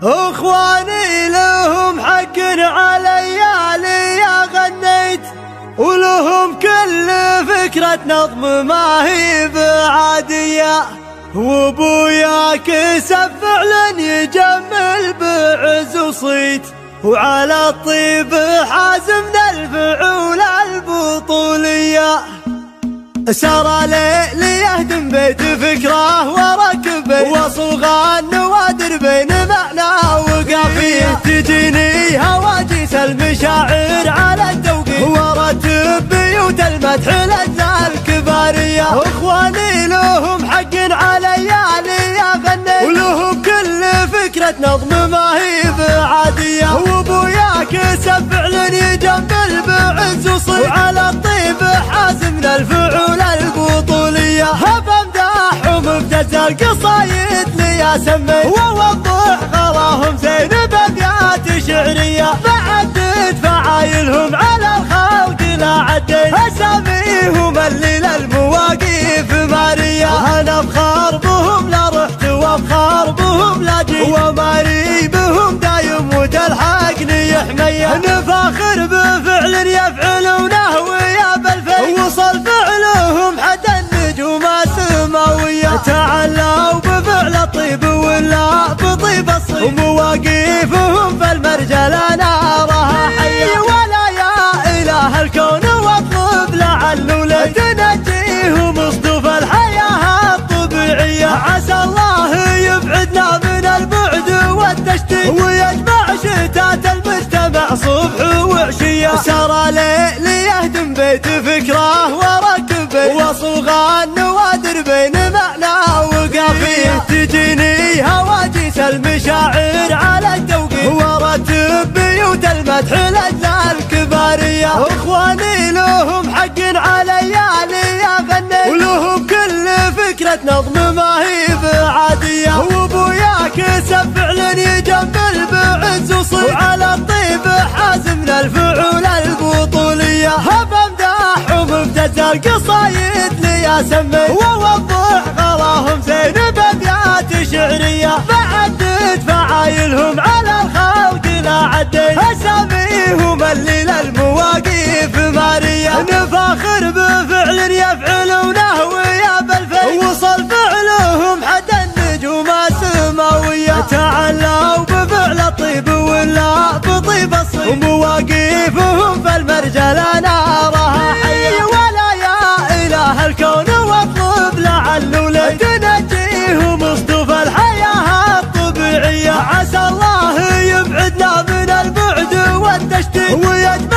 اخواني لهم حق علي يا غنيت، ولهم كل فكرة نظم ما هي بعادية، وابويا كسب فعلا يجمل بعز وصيت، وعلى الطيب حازمنا الفعول البطولية. سار ليلي يهدم بيت فكره وركب وصغى النوادر بين معنى وقافيه، تجيني هواجس المشاعر على التوقيت، ورتب بيوت المدح الاجزاء الكباريه. اخواني لهم حق علي يا غنيت، ولهم كل فكره نظم ما هي بعاديه، وابويا كسب فعلا يجمل بعز وصيت، وعلى الطيب حازمنا الفعول البطولية. بمدحهم بجز القصايد لي اسمي، ووضح غلاهم زين بابيات شعرية، بعدد فعايلهم على الخلق لا عديت، اساميهم اللي للمواقف مارية. انا بخار بهم لا رحت وبخار بهم لا جيت، وماري بهم دايم وتلحقني حمية، نفاخر بفعل يفعلونه ويا بالفي، وصل فعلهم حتى النجوم السماوية، تعلوا بفعل الطيب ولا بطيب الصيف، ومواقفهم في المرجل نارها حية. ولا يا إله الكون واطلب لعله لي تنجيهم اصطف الحياة الطبيعية، عسى الله يبعدنا من البعد والتشتيت، ويجمع شتات المجتمع صبح وعشية. سار ليلي يهدم بيت فكره وركب وصغى النوادر بين معنى وقافيه، تجيني هواجس المشاعر على التوقيت، ورتب بيوت المدح الاجزاء الكباريه. اخواني لهم حق علي يا غنيت، ولهم كل فكره نظم ما هي بعاديه، وابويا كسب فعلا يجمل بعز وصيت، وعلى الطيب حازمنا الفعول البطوليه. بمدحهم بجز القصايد لي اسمي، ووضح غلاهم زين بابيات شعريه، بعدد فعايلهم على الخلق لا عديت، اساميهم اللي للمواقف ماريه، نفاخر بفعل يفعلونه ويا بالفي، وصل فعلهم حتى النجوم السماويه، تعلوا بفعل الطيب ولا بطيب الصيف، ومواقفهم في المرجل نارها حية. ولا يا إله الكون واطلب لعله لي تنجيهم اصطف الحياة الطبيعية، عسى الله يبعدنا من البعد والتشتيت، ويجمع